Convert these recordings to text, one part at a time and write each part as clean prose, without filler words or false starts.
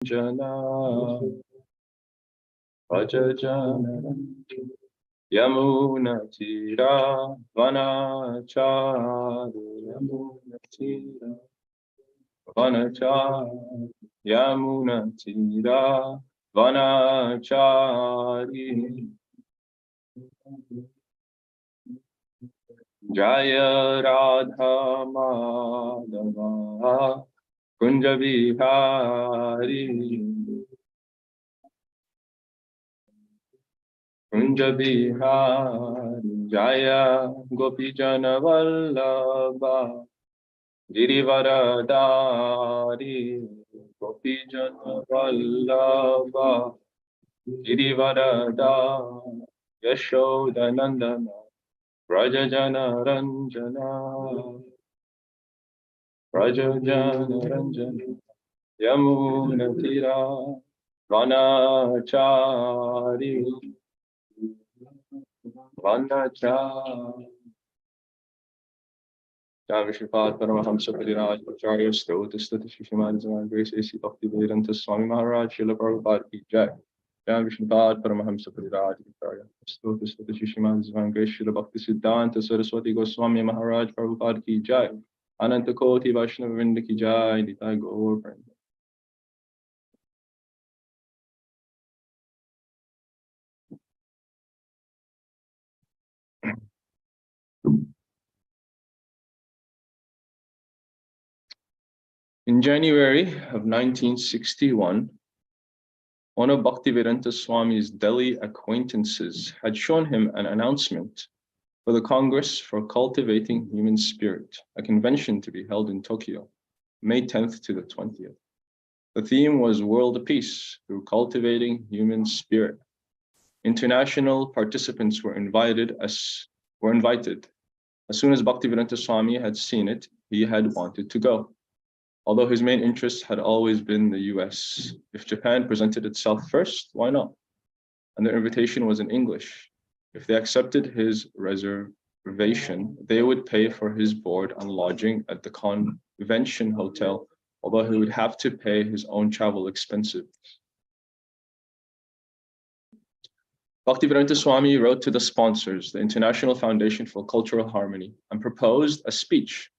Jana Vajajana Yamuna Tira Vanachari Yamuna Tira Vanachari Yamuna Tira Vanachari Jaya Radha Madhava Kunja Bihari Kunja Bihari Jaya Gopijana Vallabha Girivaradari Gopijana Vallabha Girivaradari Yashodanandana Rajajana Ranjana Ranjana Yamuna Tira Vanachari Vanachari Jai Vishnupad Paramahamsa Padiraj Acharya Stota Stati Shishimad Zaman Grace A.C. Bhakti Vedanta Swami Maharaj Srila Prabhupada Ki Jai Jai Vishnupad Paramahamsa Padiraj Acharya Stota Stati Shishimad Zaman Grace Srila Bhakti Siddhanta Saraswati Goswami Maharaj Prabhupada Ki Jai Ananta Koti Vaishnava Vrinda Ki Jai Nitai Gaur Prem. In January of 1961, one of Bhaktivedanta Swami's Delhi acquaintances had shown him an announcement for the Congress for Cultivating Human Spirit, a convention to be held in Tokyo, May 10th to the 20th. The theme was World Peace through Cultivating Human Spirit. International participants were invited. As soon as Bhaktivedanta Swami had seen it, he had wanted to go. Although his main interest had always been the US. If Japan presented itself first, why not? And their invitation was in English. If they accepted his reservation, they would pay for his board and lodging at the convention hotel, although he would have to pay his own travel expenses. Bhaktivedanta Swami wrote to the sponsors, the International Foundation for Cultural Harmony, and proposed a speech.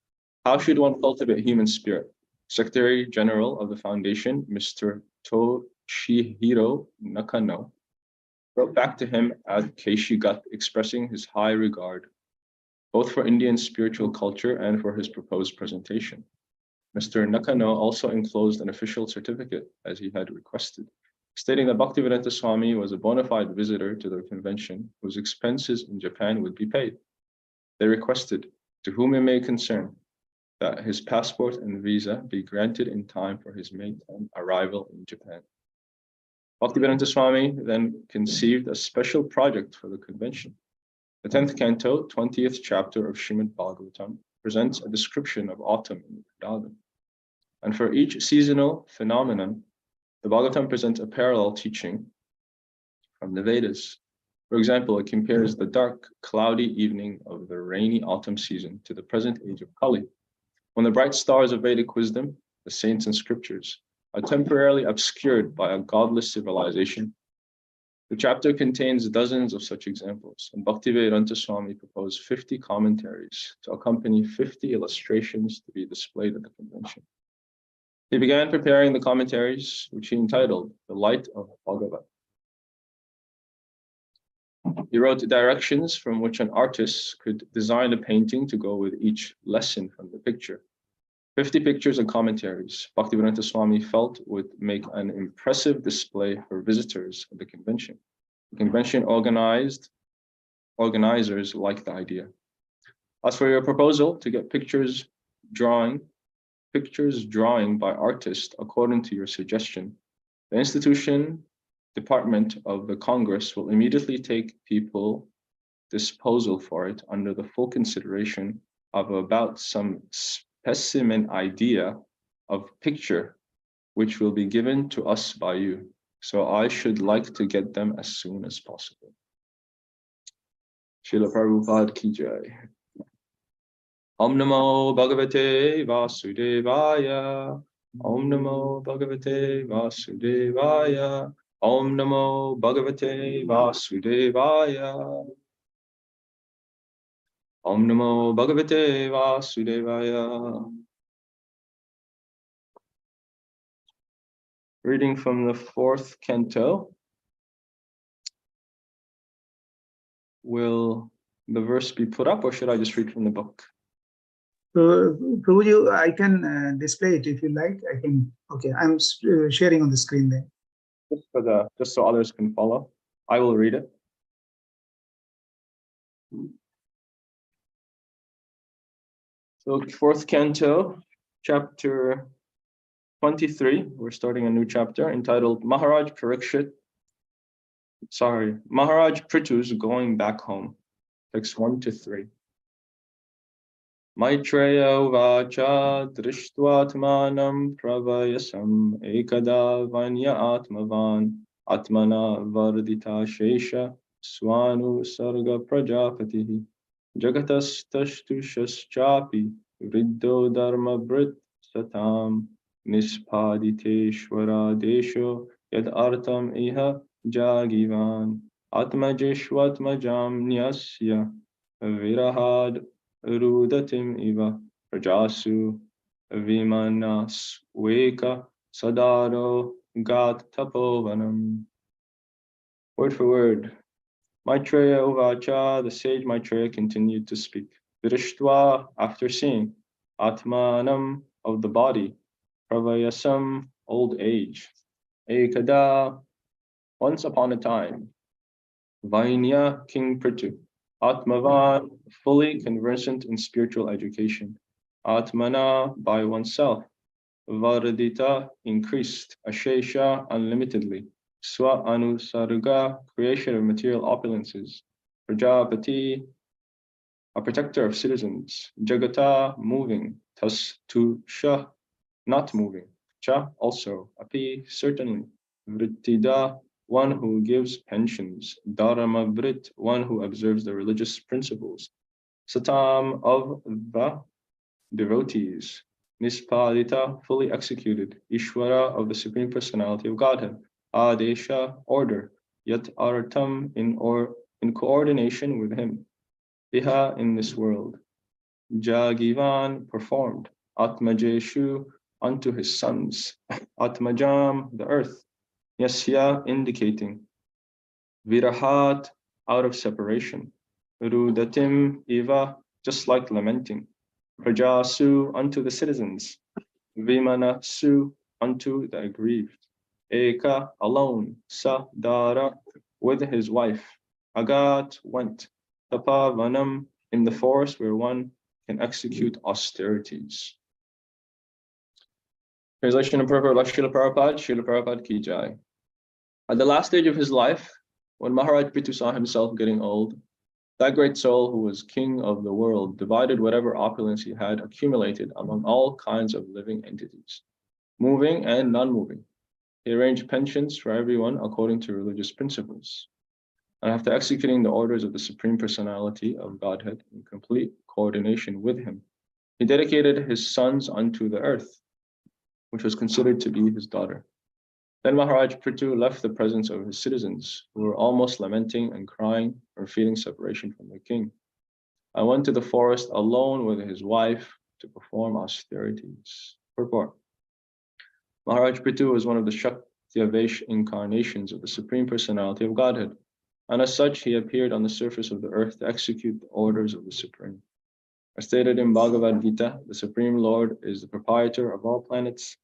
How should one cultivate human spirit? Secretary General of the Foundation, Mr. Toshihiro Nakano, wrote back to him at Keishigat expressing his high regard, both for Indian spiritual culture and for his proposed presentation. Mr. Nakano also enclosed an official certificate, as he had requested, stating that Bhaktivedanta Swami was a bona fide visitor to the convention whose expenses in Japan would be paid. They requested, to whom it may concern, that his passport and visa be granted in time for his May 10 arrival in Japan. Bhaktivedanta Swami then conceived a special project for the convention. The 10th canto, 20th chapter of Srimad Bhagavatam presents a description of autumn in Vrndavan. And for each seasonal phenomenon, the Bhagavatam presents a parallel teaching from the Vedas. For example, it compares the dark, cloudy evening of the rainy autumn season to the present age of Kali, when the bright stars of Vedic wisdom, the saints and scriptures, are temporarily obscured by a godless civilization. The chapter contains dozens of such examples, and Bhaktivedanta Swami proposed 50 commentaries to accompany 50 illustrations to be displayed at the convention. He began preparing the commentaries, which he entitled The Light of Bhagavat. He wrote directions from which an artist could design a painting to go with each lesson from the picture. 50 pictures and commentaries Bhaktivedanta Swami felt would make an impressive display for visitors at the convention. The convention organizers liked the idea. As for your proposal to get pictures drawing by artists according to your suggestion, the institution department of the Congress will immediately take people disposal for it under the full consideration of about some specimen idea of picture which will be given to us by you. So I should like to get them as soon as possible. Srila Prabhupada Ki Jai. Om Namo Bhagavate Vasudevaya. Om Namo Bhagavate Vasudevaya. Om Namo Bhagavate Vasudevaya. Om Namo Bhagavate Vasudevaya. Reading from the 4th canto. Will the verse be put up, or should I just read from the book? So, Prabhuji, I can display it if you like. I can. Okay, I'm sharing on the screen there. Just so others can follow. I will read it. So 4th canto, chapter 23. We're starting a new chapter entitled Maharaj Prithu's Going Back Home. Text 1 to 3. Maitreya uvacha drishtvatmanam pravayasam ekada vanya atmavan atmana vardita shesha swanu sarga prajapatihi jagatas tashtushaschapi vriddho dharma brit satam nispaditeshvara desho yad artam iha jagivan atmajeshvatmajam nyasya virahad Rudatim iva prajasu vimanas veka sadaro gat tapovanam. Word for word. Maitreya uvacha, the sage Maitreya continued to speak. Virishtva, after seeing. Atmanam, of the body. Pravayasam, old age. Ekada, once upon a time. Vainya, King Prithu. Atmavan, fully conversant in spiritual education. Atmana, by oneself. Vardita, increased. Ashesha, unlimitedly. Swa anusarga, creation of material opulences. Prajapati, a protector of citizens. Jagata, moving. Tas tu sha, not moving. Cha, also. Api, certainly. Vrittida, one who gives pensions. Dharma Brit, one who observes the religious principles. Satam, of the devotees. Nispadita, fully executed. Ishvara, of the Supreme Personality of Godhead. Adesha, order. Yat artam, in coordination with him. Iha, in this world. Jagivan, performed. Atmajeshu, unto his sons. Atmajam, the earth. Yasya, indicating. Virahat, out of separation. Rudatim, iva, just like lamenting. Prajasu, unto the citizens. Vimanasu, unto the aggrieved. Eka, alone. Sa, dara, with his wife. Agat, went. Tapavanam, in the forest where one can execute austerities. Translation and purport by Srila Prabhupada Ki Jai. At the last stage of his life, when Maharaj Prithu saw himself getting old, that great soul who was king of the world divided whatever opulence he had accumulated among all kinds of living entities, moving and non-moving. He arranged pensions for everyone according to religious principles. And after executing the orders of the Supreme Personality of Godhead in complete coordination with him, he dedicated his sons unto the earth, which was considered to be his daughter. Then Maharaj Prithu left the presence of his citizens, who were almost lamenting and crying or feeling separation from the king. I went to the forest alone with his wife to perform austerities. Purport. Maharaj Prithu was one of the Shaktivesh incarnations of the Supreme Personality of Godhead, and as such he appeared on the surface of the earth to execute the orders of the Supreme. As stated in Bhagavad Gita, the Supreme Lord is the proprietor of all planets,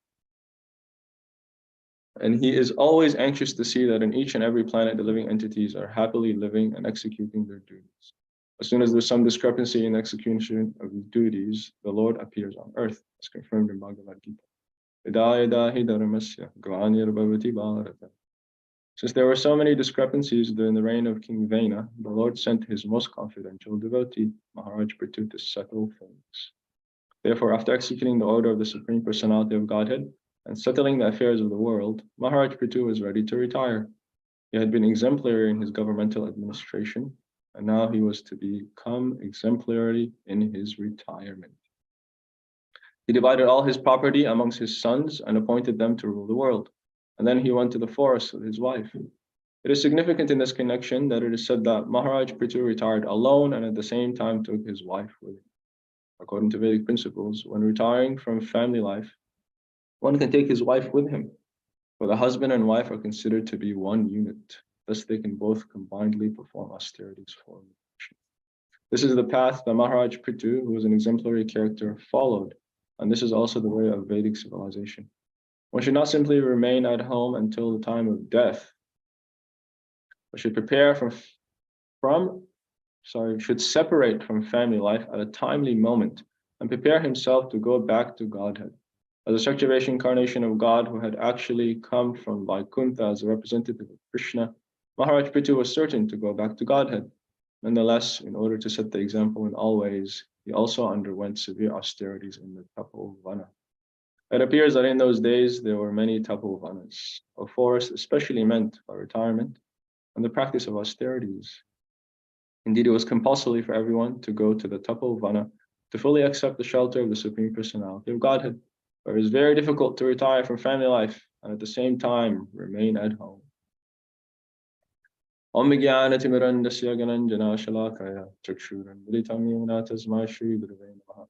and he is always anxious to see that in each and every planet the living entities are happily living and executing their duties. As soon as there's some discrepancy in execution of these duties, the Lord appears on earth, as confirmed in Bhagavad Gita. Since there were so many discrepancies during the reign of King Vena, the Lord sent his most confidential devotee, Maharaj Prithu, to settle things. Therefore, after executing the order of the Supreme Personality of Godhead and settling the affairs of the world, Maharaj Prithu was ready to retire. He had been exemplary in his governmental administration, and now he was to become exemplary in his retirement. He divided all his property amongst his sons and appointed them to rule the world. And then he went to the forest with his wife. It is significant in this connection that it is said that Maharaj Prithu retired alone and at the same time took his wife with him. According to Vedic principles, when retiring from family life, one can take his wife with him, for the husband and wife are considered to be one unit. Thus, they can both combinedly perform austerities for him. This is the path that Maharaj Prithu, who was an exemplary character, followed, and this is also the way of Vedic civilization. One should not simply remain at home until the time of death, but should should separate from family life at a timely moment and prepare himself to go back to Godhead. As a Shaktivation incarnation of God who had actually come from Vaikuntha as a representative of Krishna, Maharaj Prithu was certain to go back to Godhead. Nonetheless, in order to set the example in all ways, he also underwent severe austerities in the Tapovana. It appears that in those days there were many Tapovanas, a forest especially meant for retirement and the practice of austerities. Indeed, it was compulsory for everyone to go to the Tapovana to fully accept the shelter of the Supreme Personality of Godhead, where it is very difficult to retire from family life and at the same time remain at home. Om Jnana-timirandasya Gananjana Shalakaya Chakshuranmilitam Yena Tasmai Shri Gurave Namaha.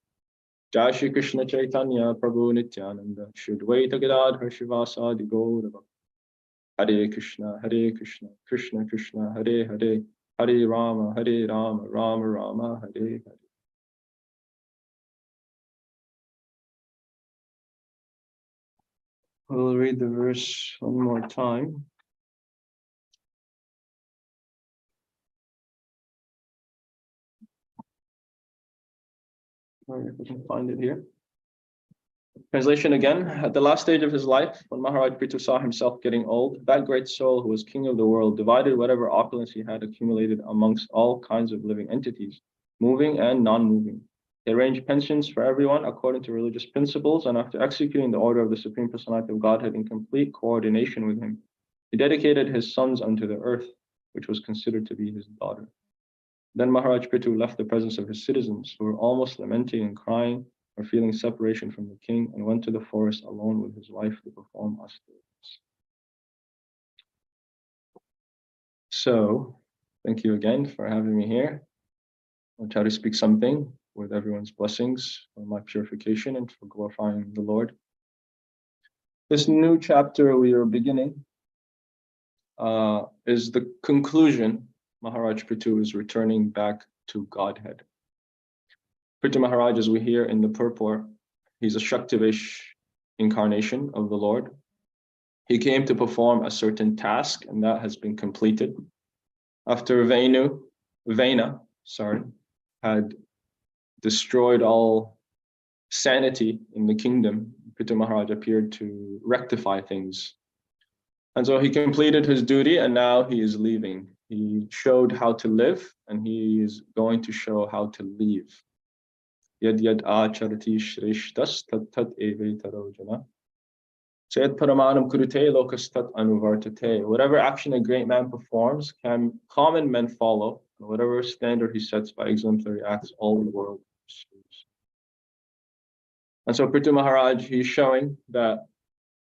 Jai Shri Krishna Chaitanya Prabhu Nityananda Shri Advaita Gadadhar Shivasadi Gaurava. Hare Krishna, Krishna Krishna, Hare Hare, Hare Rama, Rama Rama, Hare Hare. We'll read the verse one more time. If we can find it here. Translation again. At the last stage of his life, when Maharaj Prithu saw himself getting old, that great soul who was king of the world divided whatever opulence he had accumulated amongst all kinds of living entities, moving and non-moving. He arranged pensions for everyone according to religious principles, and after executing the order of the Supreme Personality of Godhead in complete coordination with him, he dedicated his sons unto the earth, which was considered to be his daughter. Then Maharaj Prithu left the presence of his citizens, who were almost lamenting and crying or feeling separation from the king, and went to the forest alone with his wife to perform austerities. So, thank you again for having me here. I'll try to speak something with everyone's blessings for my purification and for glorifying the Lord. This new chapter we are beginning is the conclusion. Maharaj Prithu is returning back to Godhead. Prithu Maharaj, as we hear in the purport, he's a Shaktivish incarnation of the Lord. He came to perform a certain task, and that has been completed. After Vena had destroyed all sanity in the kingdom, Prithu Maharaj appeared to rectify things. And so he completed his duty, and now he is leaving. He showed how to live, and he is going to show how to leave. Yad yad acharati shreshtas tat tat eve tarojana. Sayat paramanam kurute lokas tat anuvartate. Whatever action a great man performs, can common men follow, and whatever standard he sets by exemplary acts, all the world pursues. And so Prithu Maharaj, he's showing that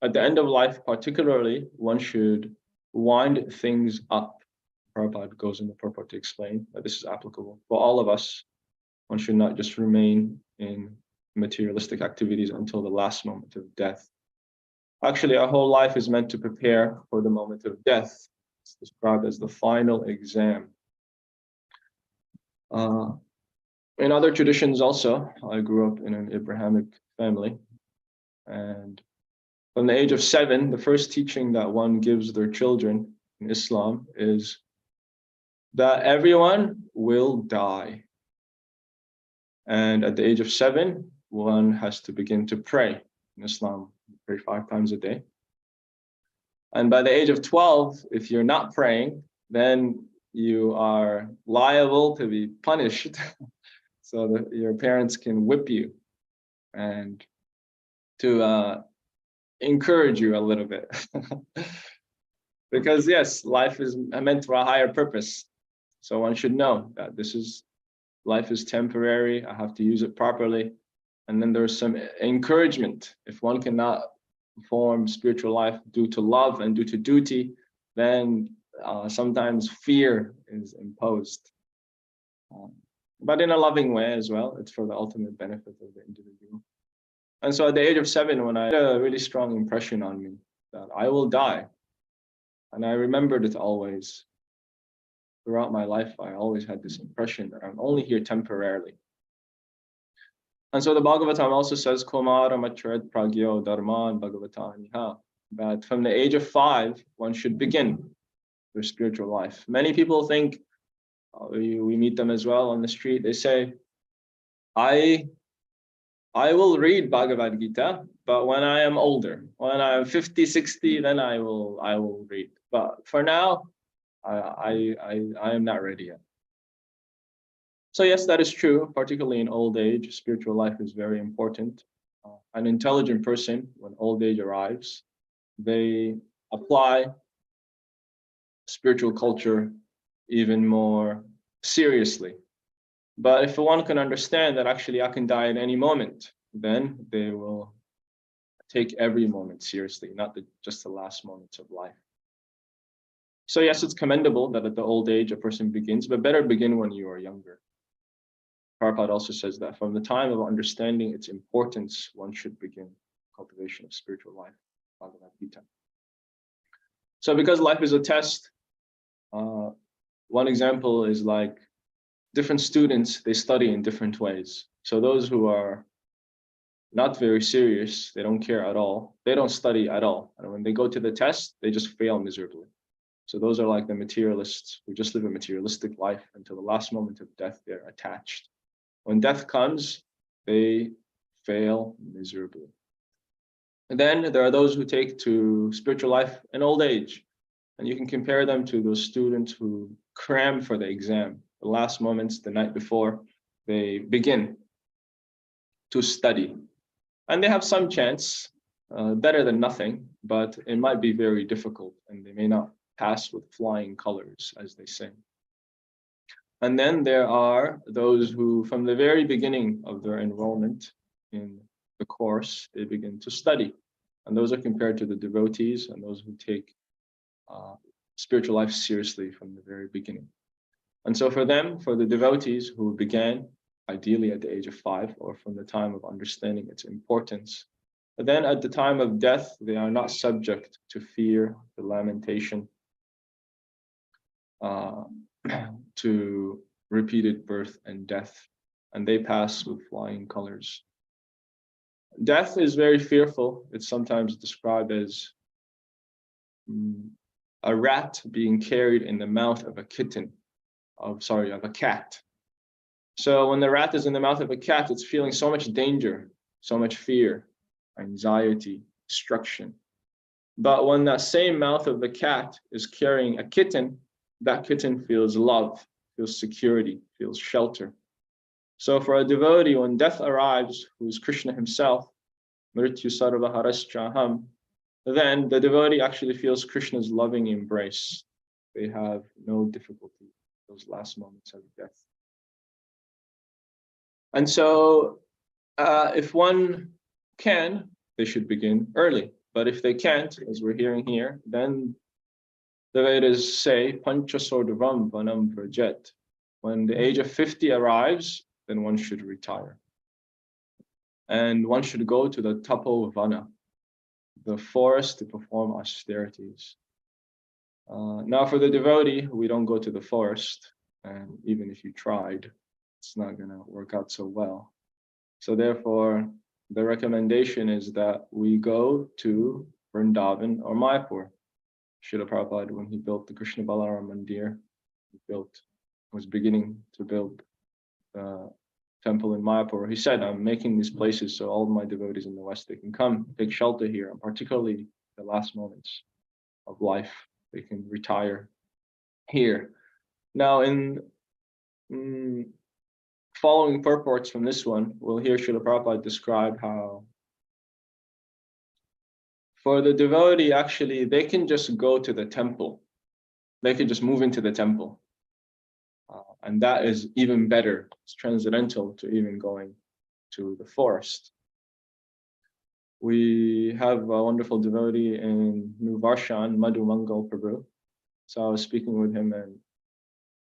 at the end of life, particularly, one should wind things up. Prabhupada goes in the purport to explain that this is applicable for all of us. One should not just remain in materialistic activities until the last moment of death. Actually, our whole life is meant to prepare for the moment of death. It's described as the final exam. In other traditions also, I grew up in an Abrahamic family, and from the age of 7, the first teaching that one gives their children in Islam is that everyone will die. And at the age of 7, one has to begin to pray. In Islam, we pray 5 times a day. And by the age of 12, if you're not praying, then you are liable to be punished so that your parents can whip you and to encourage you a little bit. Because yes, life is meant for a higher purpose. So one should know that life is temporary. I have to use it properly. And then there's some encouragement. If one cannot perform spiritual life due to love and due to duty, then sometimes fear is imposed. But in a loving way as well. It's for the ultimate benefit of the individual. And so at the age of 7, when I had a really strong impression on me that I will die, and I remembered it always. Throughout my life, I always had this impression that I'm only here temporarily. And so the Bhagavatam also says, Kumara Machred Pragyo Dharman Bhagavataniha, that from the age of 5, one should begin their spiritual life. Many people think, we meet them as well on the street, they say, I will read Bhagavad Gita, but when I am older, when I'm 50, 60, then I will read. But for now, I am not ready yet. So yes, that is true, particularly in old age. Spiritual life is very important. An intelligent person, when old age arrives, they apply spiritual culture even more seriously. But if one can understand that actually I can die at any moment, then they will take every moment seriously, not just the last moments of life. So yes, it's commendable that at the old age a person begins, but better begin when you are younger. Prabhupada also says that from the time of understanding its importance, one should begin cultivation of spiritual life. Bhagavad Gita. So because life is a test, one example is like different students, they study in different ways. So those who are not very serious, they don't care at all, they don't study at all. And when they go to the test, they just fail miserably. So those are like the materialists who just live a materialistic life until the last moment of death, they're attached. When death comes, they fail miserably. And then there are those who take to spiritual life in old age. And you can compare them to those students who cram for the exam. The last moments, the night before, they begin to study. And they have some chance, better than nothing, but it might be very difficult and they may not pass with flying colors, as they say. And then there are those who, from the very beginning of their enrollment in the course, they begin to study. And those are compared to the devotees and those who take spiritual life seriously from the very beginning. And so for them, for the devotees who began ideally at the age of 5 or from the time of understanding its importance, but then at the time of death, they are not subject to fear, to lamentation, to repeated birth and death, and they pass with flying colors. Death is very fearful. It's sometimes described as a rat being carried in the mouth of a of a cat. So when the rat is in the mouth of a cat, it's feeling so much danger, so much fear, anxiety, destruction. But when that same mouth of the cat is carrying a kitten, that kitten feels love, feels security, feels shelter. So for a devotee, when death arrives, who is Krishna himself, Mrityu Sarva Haraschaham, then the devotee actually feels Krishna's loving embrace. They have no difficulty those last moments of death. And so if one can, they should begin early. But if they can't, as we're hearing here, then the Vedas say, Panchasodvam Vanam Vrajet. When the age of 50 arrives, then one should retire. And one should go to the Tapovana, the forest, to perform austerities. Now for the devotee, we don't go to the forest. And even if you tried, it's not going to work out so well. So therefore, the recommendation is that we go to Vrndavan or Mayapur. Srila Prabhupada, when he built the Krishna Balaram Mandir, was beginning to build the temple in Mayapur. He said, I'm making these places so all of my devotees in the West, they can come take shelter here, and particularly the last moments of life, they can retire here. Now, in following purports from this one, we'll hear Srila Prabhupada describe how for the devotee, actually, they can just go to the temple. They can just move into the temple. And that is even better. It's transcendental to even going to the forest. We have a wonderful devotee in New Varshan, Madhu Mangal Prabhu. So I was speaking with him, and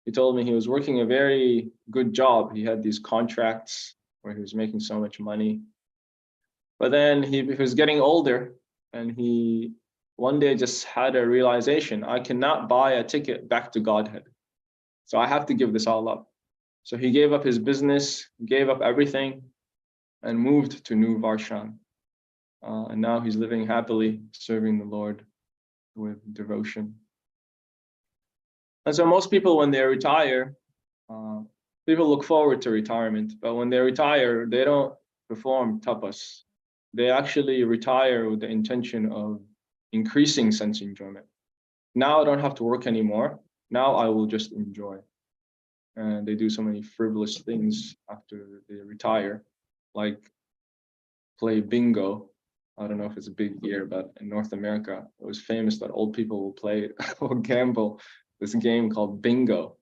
he told me he was working a very good job. He had these contracts where he was making so much money. But then he was getting older, and he one day just had a realization: I cannot buy a ticket back to Godhead. So I have to give this all up. So he gave up his business, gave up everything, and moved to New Varshan. And now he's living happily, serving the Lord with devotion. And so most people, when they retire, people look forward to retirement. But when they retire, they don't perform tapas. They actually retire with the intention of increasing sense enjoyment. Now I don't have to work anymore. Now I will just enjoy. And they do so many frivolous things after they retire, like play bingo. I don't know if it's a big here, but in North America, it was famous that old people will play or gamble this game called bingo.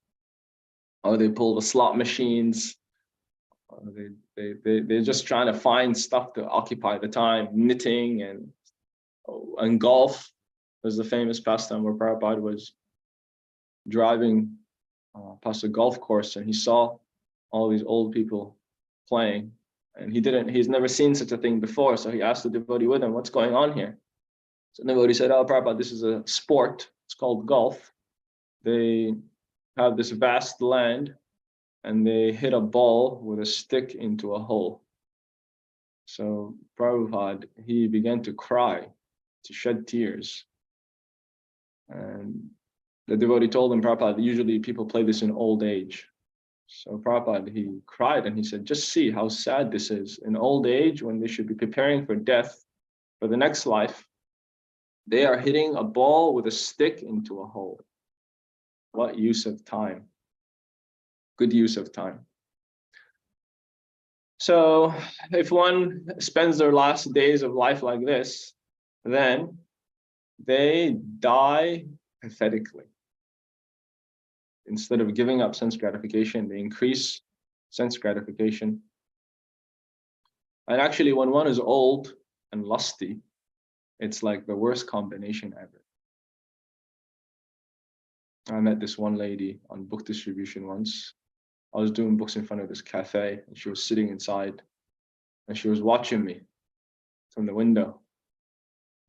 Oh, they pull the slot machines. They're just trying to find stuff to occupy the time. Knitting and golf was the famous pastime where Prabhupada was driving past a golf course, and he saw all these old people playing, and he's never seen such a thing before. So he asked the devotee with him, what's going on here? So the devotee said, oh, Prabhupada, this is a sport. It's called golf. They have this vast land, and they hit a ball with a stick into a hole. So Prabhupada, he began to cry, to shed tears. And the devotee told him, Prabhupada, usually people play this in old age. So Prabhupada, he cried and he said, just see how sad this is. In old age, when they should be preparing for death, for the next life, they are hitting a ball with a stick into a hole. What use of time? Good use of time. So if one spends their last days of life like this, then they die pathetically. Instead of giving up sense gratification, they increase sense gratification. And actually, when one is old and lusty, it's like the worst combination ever. I met this one lady on book distribution once. I was doing books in front of this cafe, and she was sitting inside, and she was watching me from the window.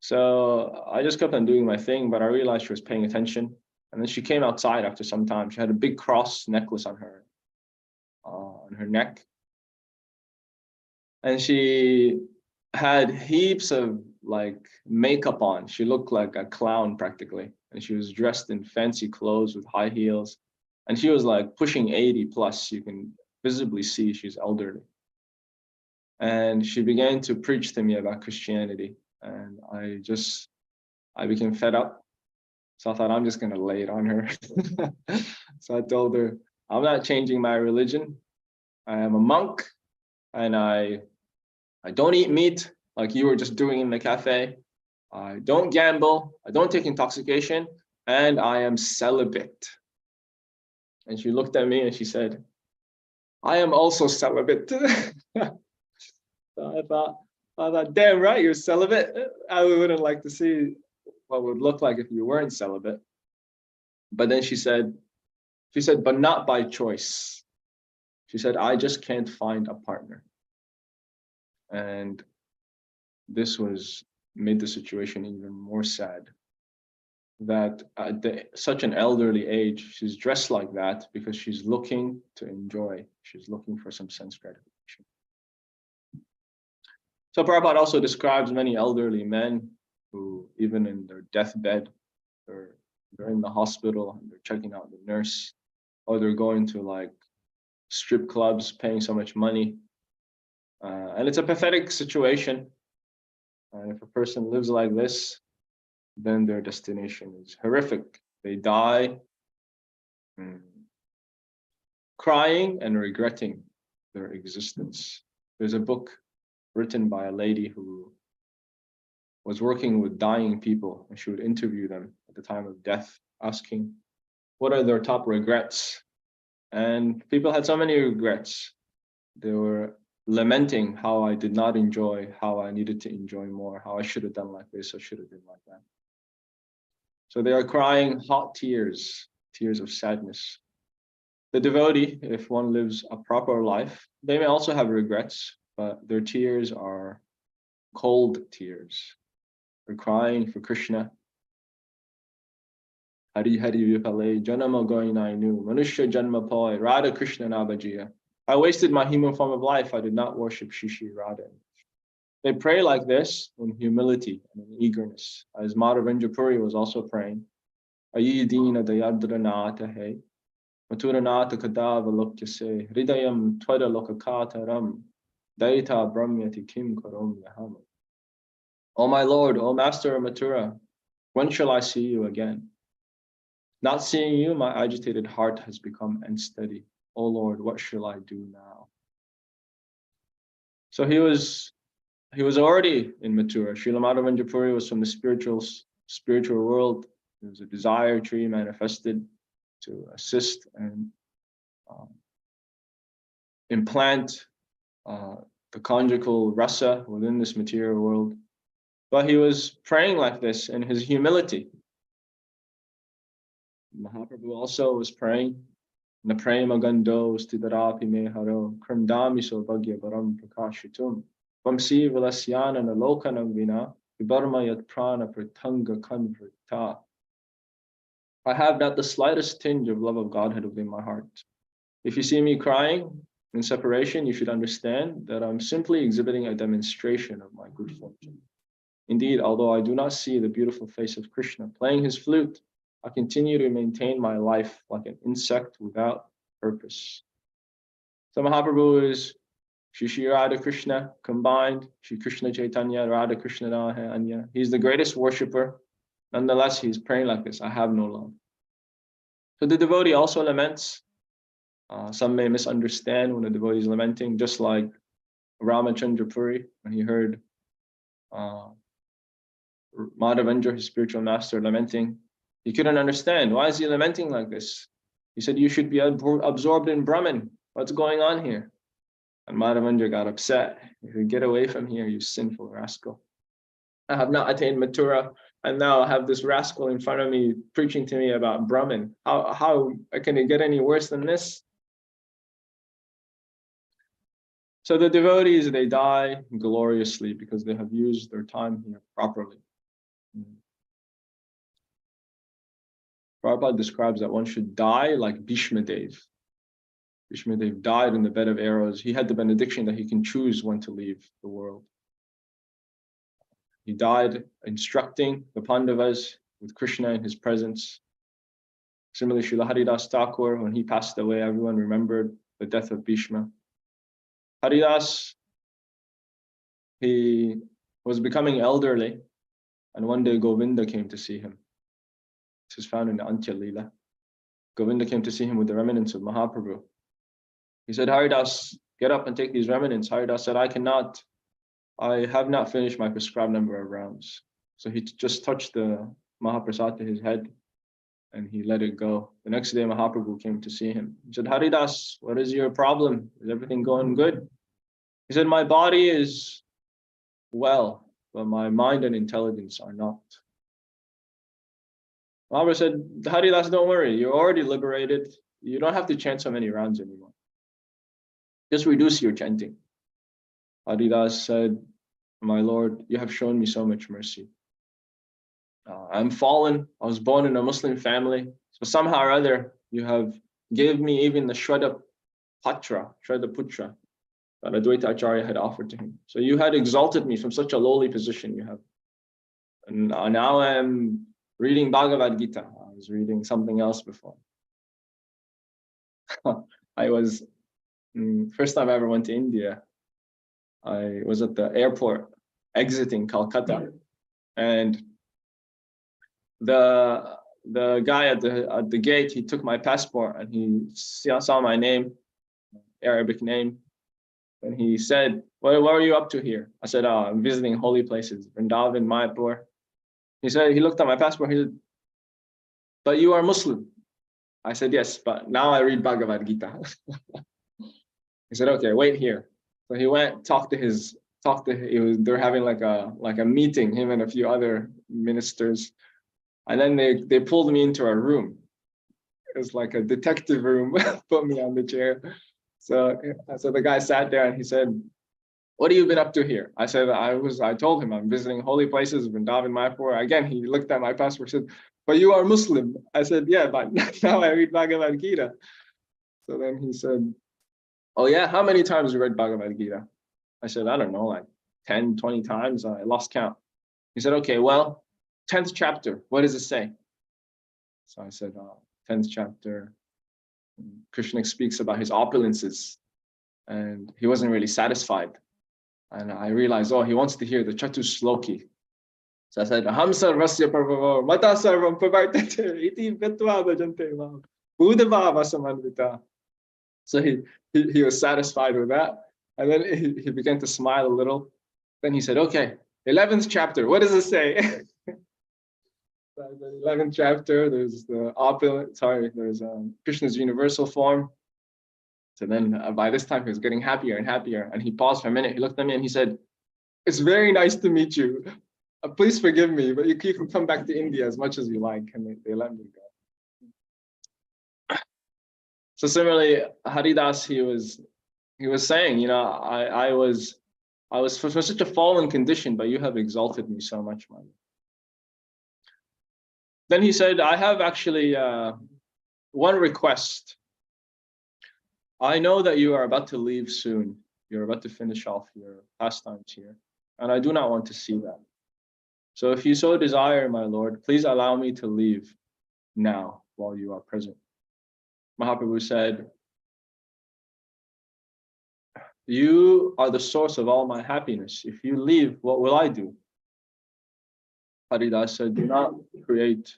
So I just kept on doing my thing, but I realized she was paying attention. And then she came outside after some time. She had a big cross necklace on her neck. And she had heaps of like makeup on. She looked like a clown practically. And she was dressed in fancy clothes with high heels. And she was like pushing 80 plus. You can visibly see she's elderly. And she began to preach to me about Christianity. And I became fed up. So I thought, I'm just going to lay it on her. So I told her, I'm not changing my religion. I am a monk, and I don't eat meat like you were just doing in the cafe. I don't gamble. I don't take intoxication, and I am celibate. And she looked at me and she said, I am also celibate. So I thought, damn right, you're celibate. I wouldn't like to see what it would look like if you weren't celibate. But then she said, but not by choice. She said, I just can't find a partner. And this made the situation even more sad. That at such an elderly age, she's dressed like that because she's looking to enjoy. She's looking for some sense gratification. So Prabhupada also describes many elderly men who, even in their deathbed, they're in the hospital and they're checking out the nurse, or they're going to like strip clubs, paying so much money. And it's a pathetic situation. And if a person lives like this, then their destination is horrific. They die crying and regretting their existence. There's a book written by a lady who was working with dying people, and she would interview them at the time of death, asking, what are their top regrets? And people had so many regrets. They were lamenting how I did not enjoy, how I needed to enjoy more, how I should have done like this, I should have done like that. So they are crying hot tears, tears of sadness. The devotee, if one lives a proper life, they may also have regrets, but their tears are cold tears. They're crying for Krishna. Hari Hari Vipale, Janama Goinainu, Manusha Janma Poi, Radha Krishna Nabajiya. I wasted my human form of life. I did not worship Shishi Radha. They pray like this in humility and in eagerness, as Madhurya Puri was also praying. Ayidina Dayadranata He, Maturanata Kadava Lokyase, Hridayam Twada Lokakata Ram, Daita Brahmyati Kim Karom Yaham. O my Lord, O Master of Mathura, when shall I see you again? Not seeing you, my agitated heart has become unsteady. O Lord, what shall I do now? So he was already in Mathura. Srila Madhurya Puri was from the spiritual world. It was a desire tree manifested to assist and implant the conjugal rasa within this material world. But he was praying like this in his humility. Mahaprabhu also was praying. Naprema gando stidarapi me haro krandami so bhagya baram prakashitum vamsi vilasyana nalokanam vina vibarma yat prana pratanga kanvrita. I have not the slightest tinge of love of Godhead within my heart. If you see me crying in separation, you should understand that I'm simply exhibiting a demonstration of my good fortune. Indeed, although I do not see the beautiful face of Krishna playing his flute, I continue to maintain my life like an insect without purpose. So Mahaprabhu is Shri Radha Krishna combined, Shri Krishna Chaitanya, Radha Krishna Anya. He's the greatest worshipper. Nonetheless, he's praying like this, I have no love. So the devotee also laments. Some may misunderstand when the devotee is lamenting, just like Ramachandra Puri, when he heard Madhavendra, his spiritual master, lamenting. He couldn't understand. Why is he lamenting like this? He said, you should be absorbed in Brahman. What's going on here? And Madhavendra got upset. He said, get away from here, you sinful rascal. I have not attained Mathura, and now I have this rascal in front of me preaching to me about Brahman. How can it get any worse than this? So the devotees, they die gloriously because they have used their time here properly. Prabhupada describes that one should die like Bhishma Dev. Bhishma Dev died in the bed of arrows. He had the benediction that he can choose when to leave the world. He died instructing the Pandavas with Krishna in his presence. Similarly, Srila Haridas Thakur, when he passed away, everyone remembered the death of Bhishma. Haridas, he was becoming elderly, and one day Govinda came to see him. This is found in the Antya Leela. Govinda came to see him with the remnants of Mahaprabhu. He said, Haridas, get up and take these remnants. Haridas said, I cannot. I have not finished my prescribed number of rounds. So he just touched the Mahaprasad to his head and he let it go. The next day, Mahaprabhu came to see him. He said, Haridas, what is your problem? Is everything going good? He said, my body is well, but my mind and intelligence are not. Mahaprabhu said, Haridas, don't worry. You're already liberated. You don't have to chant so many rounds anymore. Just reduce your chanting. Haridas said, my Lord, you have shown me so much mercy. I'm fallen. I was born in a Muslim family. So somehow or other, you have gave me even the Shraddha Putra that Advaita Acharya had offered to him. So you had exalted me from such a lowly position you have. And now I'm reading Bhagavad Gita. I was reading something else before. First time I ever went to India, I was at the airport exiting Calcutta, and the guy at the gate, he took my passport and he saw my name, Arabic name, and he said, what are you up to here? I said, oh, I'm visiting holy places, Vrndavan, Mayapur. He said, he looked at my passport, he said, but you are Muslim. I said, yes, but now I read Bhagavad Gita. He said, okay, wait here. So he went, they were having like a meeting, him and a few other ministers. And then they pulled me into a room. It was like a detective room, put me on the chair. So the guy sat there and he said, "What have you been up to here?" I said, I told him I'm visiting holy places, Vrndavan, Mayapur. Again, he looked at my passport and said, "But you are Muslim." I said, "Yeah, but now I read Bhagavad Gita." So then he said, "Oh yeah, how many times you read Bhagavad Gita?" I said, "I don't know, like 10, 20 times. I lost count." He said, "Okay, well, 10th chapter, what does it say?" So I said, 10th chapter, Krishna speaks about his opulences, and he wasn't really satisfied. And I realized, oh, he wants to hear the Chatusloki. So I said, Aham sarvasya prabhavo, mata sarvam pravartate, iti vetva bhajante mam, udavava samanvita. So he was satisfied with that. And then he began to smile a little. Then he said, okay, 11th chapter, what does it say? The 11th chapter, there's there's Krishna's universal form. So then by this time he was getting happier and happier. And he paused for a minute. He looked at me and he said, "It's very nice to meet you. Please forgive me, but you can come back to India as much as you like." And they let me go. So similarly, Haridas, he was saying, I was for such a fallen condition, but you have exalted me so much, man. Then he said, I have actually one request. I know that you are about to leave soon. You're about to finish off your pastimes here, and I do not want to see that. So if you so desire, my Lord, please allow me to leave now while you are present. Mahaprabhu said, you are the source of all my happiness. If you leave, what will I do? Haridas said, do not create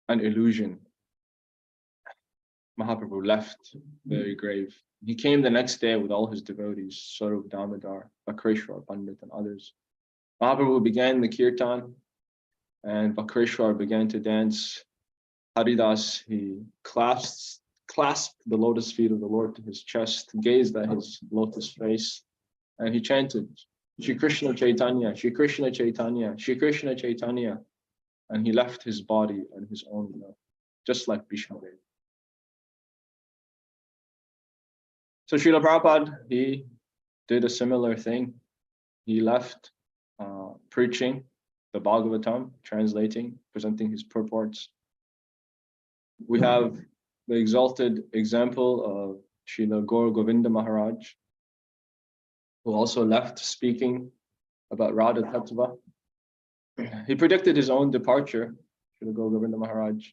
an illusion. Mahaprabhu left, very grave. He came the next day with all his devotees, Swarup Damodar, Bakreshwar Pandit, and others. Mahaprabhu began the kirtan, and Bakreshwar began to dance. Haridas, he clasped the lotus feet of the Lord to his chest, gazed at his lotus face, and he chanted, Shri Krishna Chaitanya, Shri Krishna Chaitanya, Shri Krishna Chaitanya, and he left his body and his own blood, just like Bhishma Dev. So Srila Prabhupada, he did a similar thing. He left preaching the Bhagavatam, translating, presenting his purports. We have the exalted example of Srila Gaur Govinda Maharaj, who also left speaking about Radha Tattva. He predicted his own departure. Srila Gaur Govinda Maharaj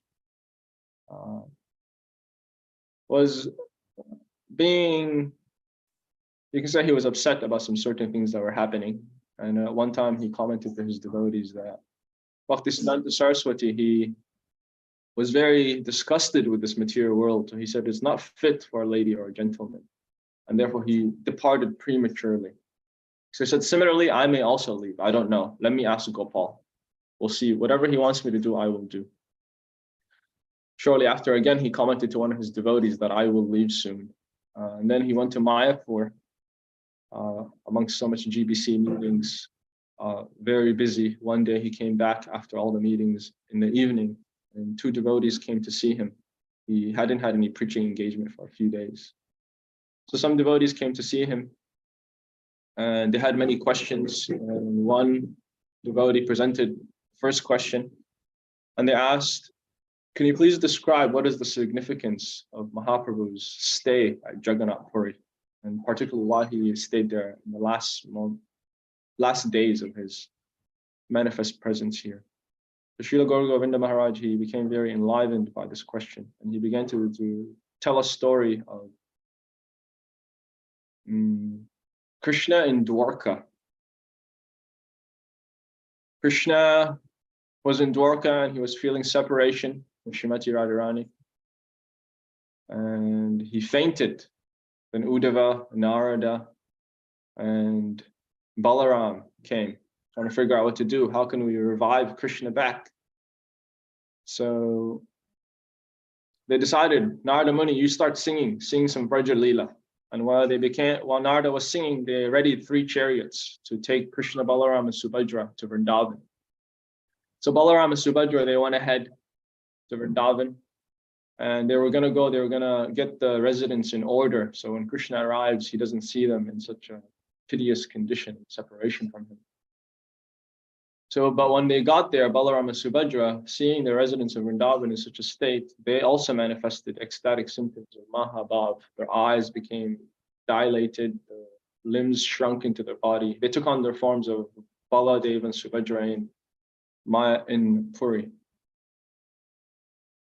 was being, you can say he was upset about some certain things that were happening. And at one time he commented to his devotees that Bhaktisiddhanta Saraswati, he was very disgusted with this material world. So he said it's not fit for a lady or a gentleman. And therefore he departed prematurely. So he said, similarly, I may also leave. I don't know. Let me ask Gopal. We'll see. Whatever he wants me to do, I will do. Shortly after, again, he commented to one of his devotees that I will leave soon. And then he went to Mayapur amongst so much GBC meetings, very busy. One day he came back after all the meetings in the evening, and two devotees came to see him. He hadn't had any preaching engagement for a few days. So some devotees came to see him, and they had many questions. And one devotee presented the first question, and they asked, can you please describe what is the significance of Mahaprabhu's stay at Jagannath Puri, and particularly why he stayed there in the last days of his manifest presence here. So Srila Gaur Govinda Maharaj, he became very enlivened by this question, and he began to tell a story of Krishna in Dwarka. Krishna was in Dwarka and he was feeling separation from Srimati Radharani, and he fainted. Then Uddhava, Narada, and Balaram came, trying to figure out what to do. How can we revive Krishna back? So they decided, Narada Muni, you start singing some Vraja Leela. And while Narada was singing, they readied 3 chariots to take Krishna, Balaram, and Subhadra to Vrndavan. So Balaram and Subhadra, they went ahead to Vrndavan, and they were going to get the residence in order. So when Krishna arrives, he doesn't see them in such a piteous condition, separation from him. So, but when they got there, Balaram and Subhadra, seeing the residents of Vrindavan in such a state, they also manifested ecstatic symptoms of Mahabhav. Their eyes became dilated, the limbs shrunk into their body. They took on their forms of Baladev and Subhadra in Puri.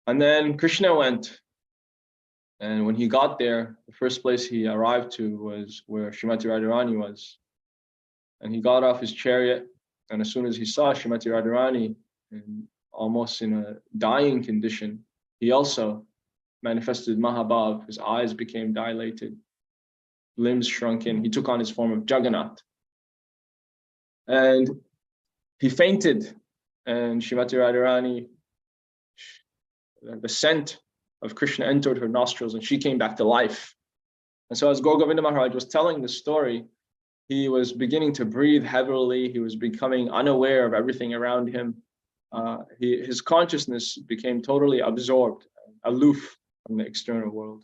And then Krishna went, and when he got there, the first place he arrived to was where Srimati Radharani was. And he got off his chariot, and as soon as he saw Srimati Radharani, almost in a dying condition, he also manifested Mahabhav. His eyes became dilated, limbs shrunk in. He took on his form of Jagannath. And he fainted, and Srimati Radharani, the scent of Krishna entered her nostrils, and she came back to life. And so as Gaur Govinda Maharaj was telling the story, he was beginning to breathe heavily. He was becoming unaware of everything around him. His consciousness became totally absorbed, aloof from the external world.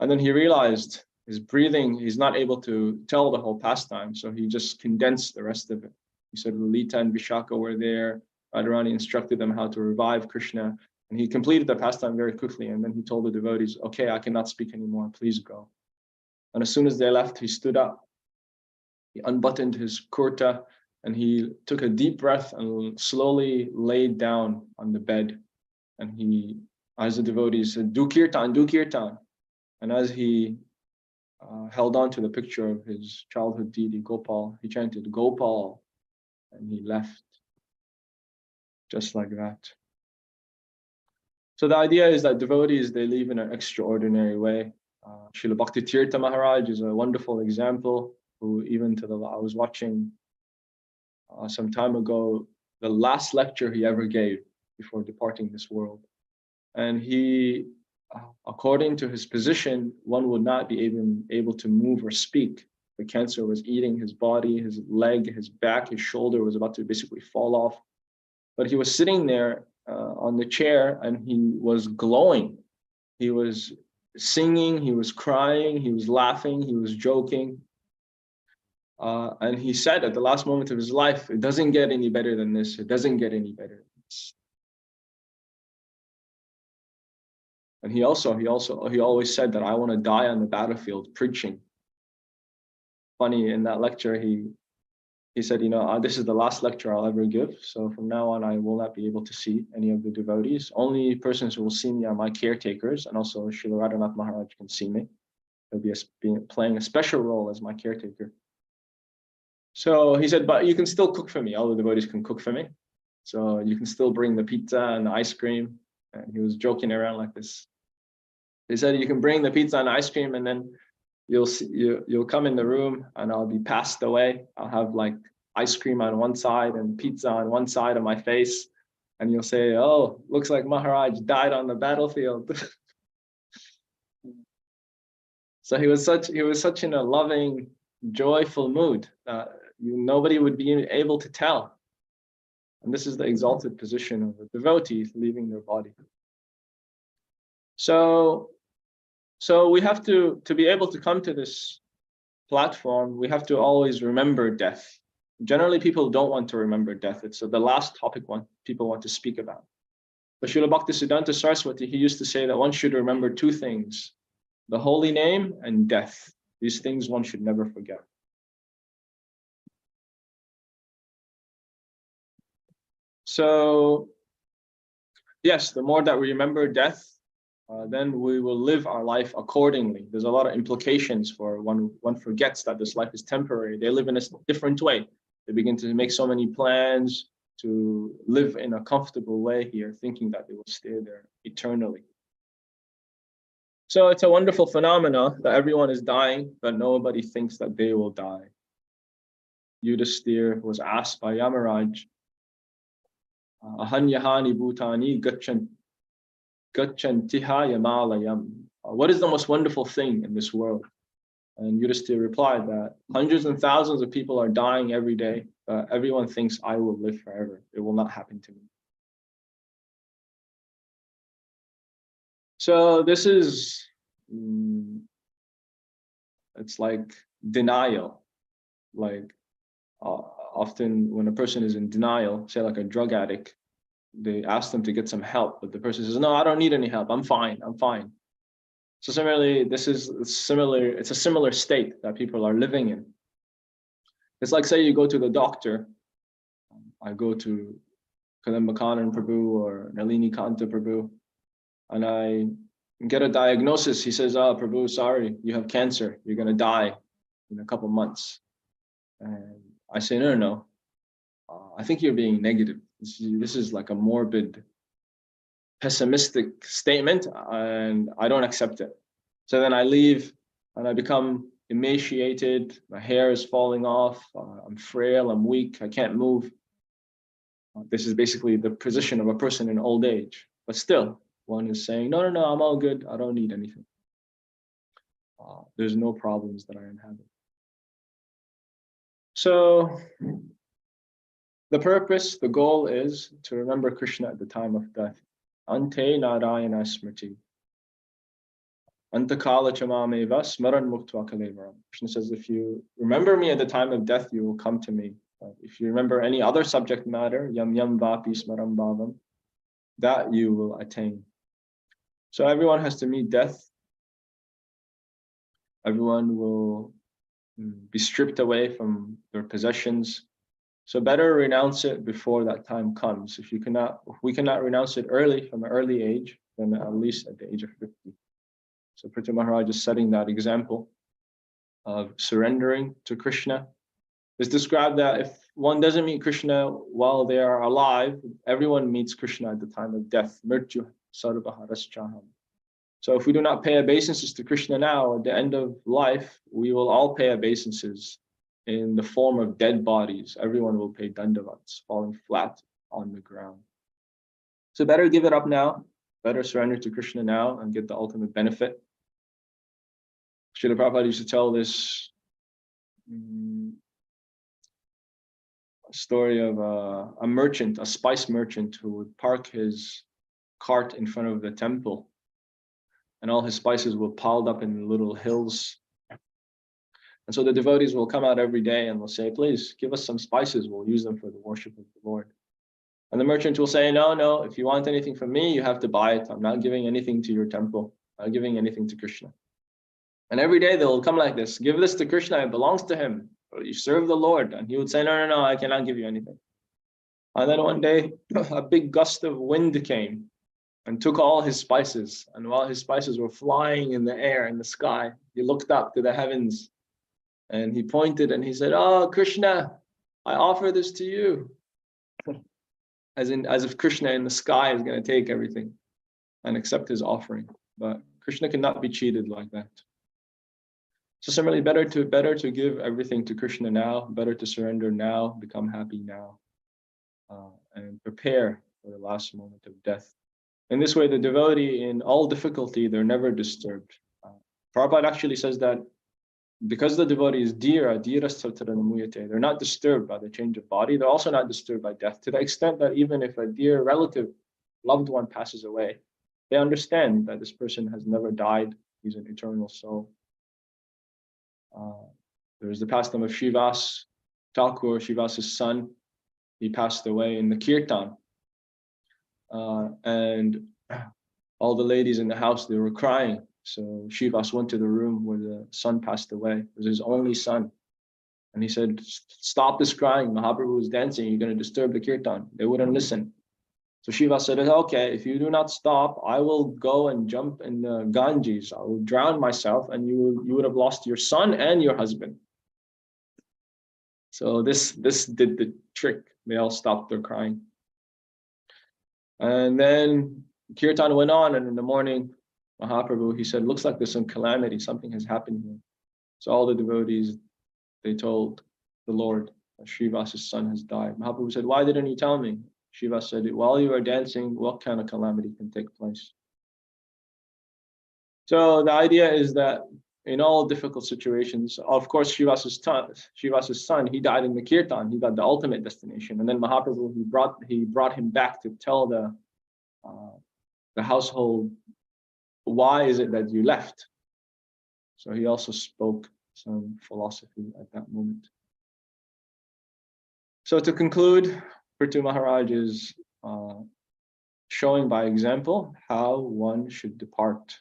And then he realized his breathing, he's not able to tell the whole pastime, so he just condensed the rest of it. He said Lalita and Vishaka were there. Radharani instructed them how to revive Krishna. And he completed the pastime very quickly. And then he told the devotees, okay, I cannot speak anymore, please go. And as soon as they left, he stood up. He unbuttoned his kurta, and he took a deep breath and slowly laid down on the bed. And he, as the devotees said, do kirtan, do kirtan. And as he held on to the picture of his childhood deity, Gopal, he chanted, Gopal, and he left, just like that. So the idea is that devotees, they live in an extraordinary way. Srila Bhakti Tirtha Maharaj is a wonderful example, who even I was watching some time ago, the last lecture he ever gave before departing this world. And he, according to his position, one would not be even able to move or speak. The cancer was eating his body, his leg, his back, his shoulder was about to basically fall off. But he was sitting there on the chair, and he was glowing. He was singing, he was crying, he was laughing, he was joking. And he said at the last moment of his life, it doesn't get any better than this. It doesn't get any better than this. And he always said that I want to die on the battlefield preaching. Funny, in that lecture, he said, this is the last lecture I'll ever give. So from now on, I will not be able to see any of the devotees. Only persons who will see me are my caretakers, and also Srila Radhanath Maharaj can see me. He'll be playing a special role as my caretaker. So he said, but you can still cook for me. All the devotees can cook for me. So you can still bring the pizza and the ice cream. And he was joking around like this. He said, you can bring the pizza and ice cream, and then you'll come in the room, and I'll be passed away. I'll have like ice cream on one side and pizza on one side of my face. And you'll say, oh, looks like Maharaj died on the battlefield. So he was such in a loving, joyful mood. Nobody would be able to tell. And this is the exalted position of a devotee leaving their body. So we have to be able to come to this platform, we have to always remember death. Generally, people don't want to remember death. It's the last topic people want to speak about. But Srila Bhaktisiddhanta Saraswati, he used to say that one should remember 2 things, the holy name and death. These things one should never forget. So, yes, the more that we remember death, then we will live our life accordingly. There's a lot of implications for one forgets that this life is temporary. They live in a different way. They begin to make so many plans to live in a comfortable way here, thinking that they will stay there eternally. So it's a wonderful phenomena that everyone is dying, but nobody thinks that they will die. Yudhisthira was asked by Yamaraj, Ahanyahani bhutani gachantiha yamalayam. What is the most wonderful thing in this world? And Yudhisthira replied that hundreds and thousands of people are dying every day, but everyone thinks I will live forever. It will not happen to me. So this is, it's like denial. Like often when a person is in denial, say like a drug addict, they ask them to get some help, but the person says, no, I don't need any help. I'm fine. I'm fine. So similarly, it's a similar state that people are living in. It's like, say you go to the doctor. I go to Kadambakanan Prabhu or Nalini Kanta Prabhu, and I get a diagnosis. He says, oh, Prabhu, sorry, you have cancer. You're going to die in a couple months. And I say, no. I think you're being negative. This is like a morbid, pessimistic statement, and I don't accept it. So then I leave and I become emaciated. My hair is falling off. I'm frail. I'm weak. I can't move. This is basically the position of a person in old age. But still, one is saying, no, I'm all good. I don't need anything. There's no problems that I am having. So the purpose, the goal is to remember Krishna at the time of death. Ante Narayana Smriti. Antakala Chamameva Smaran Muktva Kalevaram. Krishna says, if you remember me at the time of death, you will come to me. If you remember any other subject matter, Yam Yam Vapi Smaram Bhavam, that you will attain. So everyone has to meet death. Everyone will be stripped away from their possessions. So better renounce it before that time comes. If we cannot renounce it early, from an early age, then at least at the age of 50. So Prithu Maharaj is setting that example of surrendering to Krishna. It's described that if one doesn't meet Krishna while they are alive, everyone meets Krishna at the time of death. Mrityu sarvaharaschaham. So if we do not pay obeisances to Krishna now, at the end of life, we will all pay obeisances in the form of dead bodies. Everyone will pay dandavats, falling flat on the ground. So better give it up now, better surrender to Krishna now and get the ultimate benefit. Srila Prabhupada used to tell this story of a merchant, a spice merchant, who would park his cart in front of the temple, and all his spices were piled up in little hills. And so the devotees will come out every day and will say, please give us some spices, we'll use them for the worship of the Lord. And the merchant will say, no, if you want anything from me, you have to buy it. I'm not giving anything to your temple. I'm not giving anything to Krishna. And every day they will come like this, give this to Krishna, it belongs to him. You serve the Lord. And he would say, no, I cannot give you anything. And then one day, a big gust of wind came and took all his spices. And while his spices were flying in the air, in the sky, he looked up to the heavens and he pointed and he said, oh, Krishna, I offer this to you. As if Krishna in the sky is going to take everything and accept his offering. But Krishna cannot be cheated like that. So similarly, better to give everything to Krishna now, better to surrender now, become happy now, and prepare for the last moment of death. In this way, the devotee, in all difficulty, they're never disturbed. Prabhupada actually says that because the devotee is dhira, they're not disturbed by the change of body. They're also not disturbed by death, to the extent that even if a dear relative, loved one passes away, they understand that this person has never died. He's an eternal soul. There's the pastime of Shivas Thakur, Shivas' son. He passed away in the kirtan. And all the ladies in the house, they were crying. So Shivas went to the room where the son passed away. It was his only son. And he said, stop this crying. Mahaprabhu is dancing. You're going to disturb the kirtan. They wouldn't listen. So Shivas said, okay, if you do not stop, I will go and jump in the Ganges. I will drown myself and you would have lost your son and your husband. So this did the trick. They all stopped their crying. And then kirtan went on, and in the morning, Mahaprabhu, he said, looks like there's some calamity, something has happened here. So all the devotees, they told the Lord, Srivas' son has died. Mahaprabhu said, why didn't you tell me? Shiva said, while you are dancing, what kind of calamity can take place? So the idea is that in all difficult situations. Of course, Shivasa's son, he died in the kirtan. He got the ultimate destination. And then Mahaprabhu, he brought him back to tell the household, why is it that you left? So he also spoke some philosophy at that moment. So to conclude, Prithu Maharaj is showing by example how one should depart.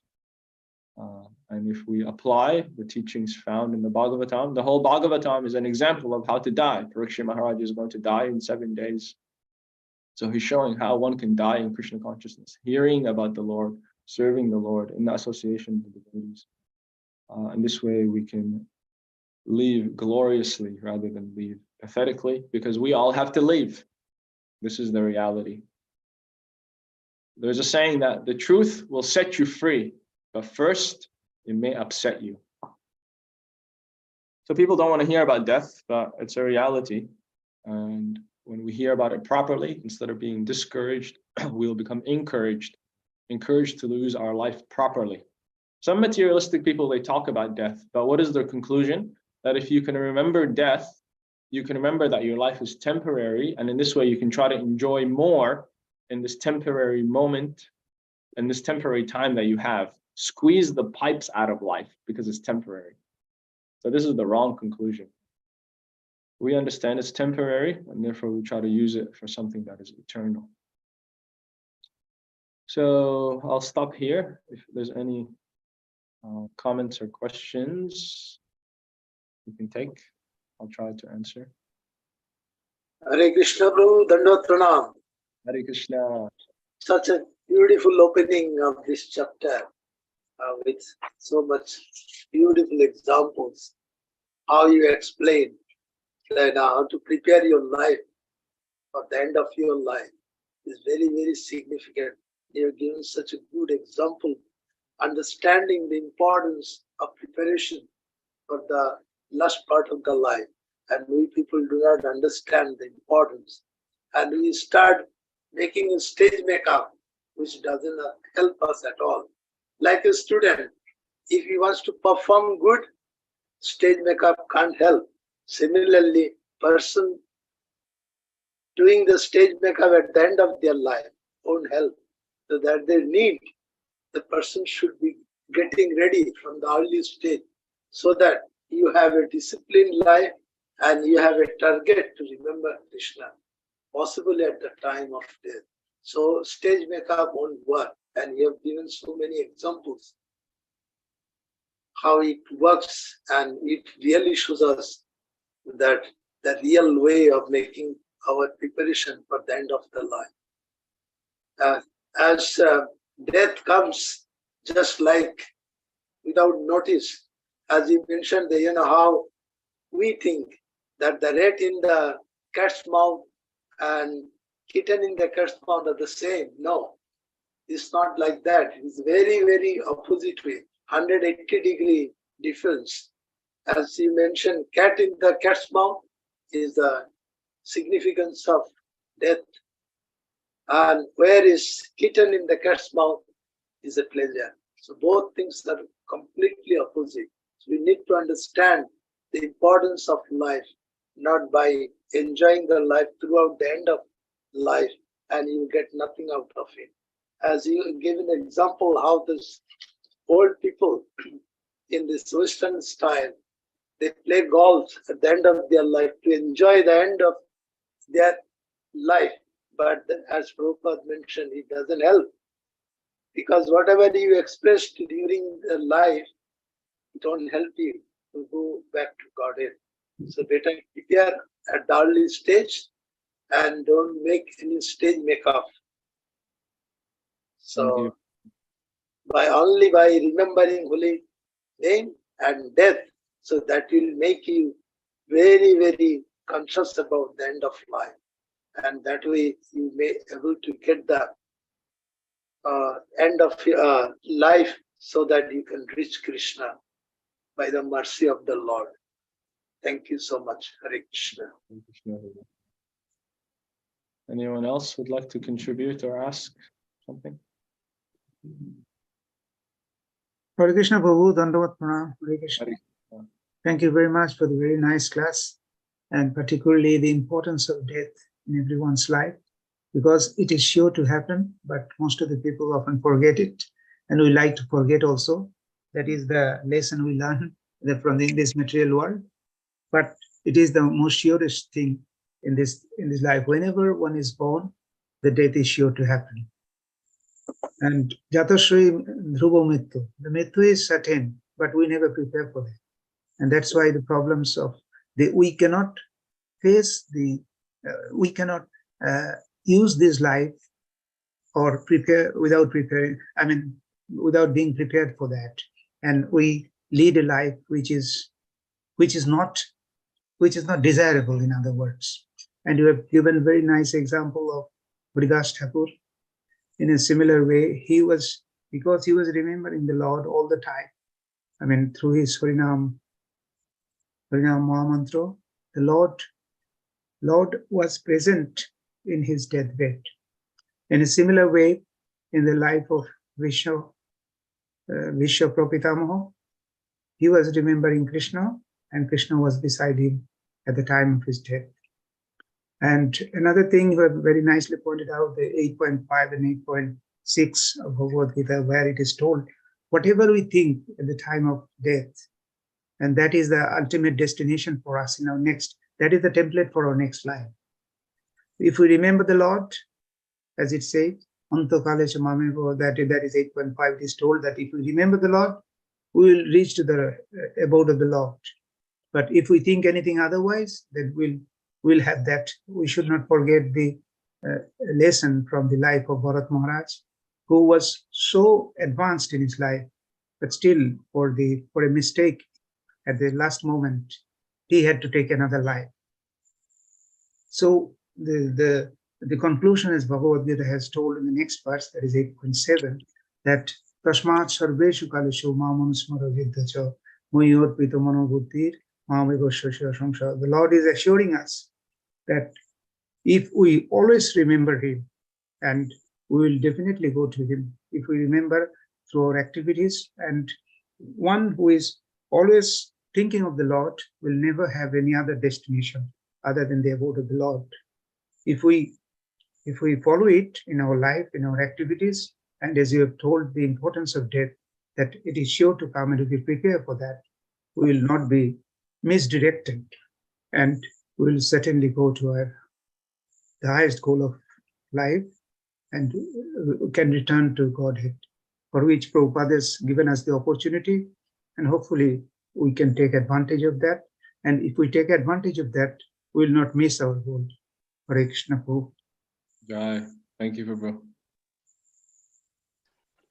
And if we apply the teachings found in the Bhagavatam, the whole Bhagavatam is an example of how to die. Parikshit Maharaj is going to die in 7 days. So he's showing how one can die in Krishna consciousness, hearing about the Lord, serving the Lord in the association with the devotees. And this way we can leave gloriously rather than leave pathetically, because we all have to leave. This is the reality. There's a saying that the truth will set you free, but first it may upset you. So people don't want to hear about death, but it's a reality. And when we hear about it properly, instead of being discouraged, we'll become encouraged to lose our life properly. Some materialistic people, they talk about death, but what is their conclusion? That if you can remember death, you can remember that your life is temporary, and in this way you can try to enjoy more in this temporary moment, in this temporary time that you have. Squeeze the pipes out of life because it's temporary. So this is the wrong conclusion. We understand it's temporary, and therefore we try to use it for something that is eternal. So I'll stop here. If there's any comments or questions you can take, I'll try to answer. Hare Krishna Prabhu, Dandot Pranam. Hare Krishna. Such a beautiful opening of this chapter with so much beautiful examples. How you explain that how to prepare your life for the end of your life is very, very significant. You have given such a good example, understanding the importance of preparation for the last part of the life. And we people do not understand the importance. And we start making a stage makeup, which doesn't help us at all. Like a student, if he wants to perform good, stage makeup can't help. Similarly, person doing the stage makeup at the end of their life won't help. So that they need, the person should be getting ready from the early stage so that you have a disciplined life and you have a target to remember Krishna, possibly at the time of death. So stage makeup won't work, and you have given so many examples how it works, and it really shows us that the real way of making our preparation for the end of the life. As death comes just like without notice, as you mentioned, how we think that the rat in the cat's mouth and kitten in the cat's mouth are the same. No, it's not like that. It's very, very opposite way, 180-degree difference. As you mentioned, cat in the cat's mouth is the significance of death. And where is kitten in the cat's mouth is a pleasure. So both things are completely opposite. So we need to understand the importance of life, not by enjoying the life throughout the end of life and you get nothing out of it. As you give an example how this old people in this Western style, they play golf at the end of their life to enjoy the end of their life. But as Prabhupada mentioned, it doesn't help. Because whatever you expressed during the life, it won't help you to go back to Godhead. So better prepare at the early stage and don't make any stage makeup. So only by remembering holy name and death, so that will make you very, very conscious about the end of life. And that way you may able to get the end of life so that you can reach Krishna by the mercy of the Lord. Thank you so much. Hare Krishna. Anyone else would like to contribute or ask something? Hare Krishna Prabhu, Dandavat Pranam, Hare Krishna. Hare- Thank you very much for the very nice class, and particularly the importance of death in everyone's life, because it is sure to happen, but most of the people often forget it, and we like to forget also. That is the lesson we learn from this material world. But it is the most surest thing in this life. Whenever one is born, the death is sure to happen. And Jatashri Dhruva Mittu, the Mittu is certain, but we never prepare for it. And that's why the problems of we cannot face we cannot use this life or prepare without preparing, without being prepared for that. And we lead a life which is not desirable, in other words. And you have given a very nice example of Vridas Thakur. In a similar way, because he was remembering the Lord all the time. Through his Harinam Mahamantra, the Lord was present in his deathbed. In a similar way, in the life of Vishwa Prapitamaha, he was remembering Krishna, and Krishna was beside him at the time of his death. And another thing you have very nicely pointed out, the 8.5 and 8.6 of Bhagavad Gita, where it is told, whatever we think at the time of death, and that is the ultimate destination for us in our next, that is the template for our next life. If we remember the Lord, as it says, that is 8.5, it is told that if we remember the Lord, we will reach to the abode of the Lord. But if we think anything otherwise, then we'll have that. We should not forget the lesson from the life of Bharat Maharaj, who was so advanced in his life, but still for a mistake at the last moment, he had to take another life. So the conclusion, as Bhagavad Gita has told in the next verse, that is 8.7, that Tasmat Sarveshu Kaleshu Mamanusmara Vidhacha Mayur Pitamano Buddhir Mamego Shasha Samsa. The Lord is assuring us that if we always remember him, and we will definitely go to him if we remember through our activities, and one who is always thinking of the Lord will never have any other destination other than the abode of the Lord. If we follow it in our life, in our activities, and as you have told the importance of death, that it is sure to come, and if we prepare for that, we will not be misdirected, and we will certainly go to the highest goal of life, and can return to Godhead, for which Prabhupada has given us the opportunity, and hopefully we can take advantage of that. And if we take advantage of that, we will not miss our goal. Hare Krishna Prabhu. Jai. Thank you, Prabhu.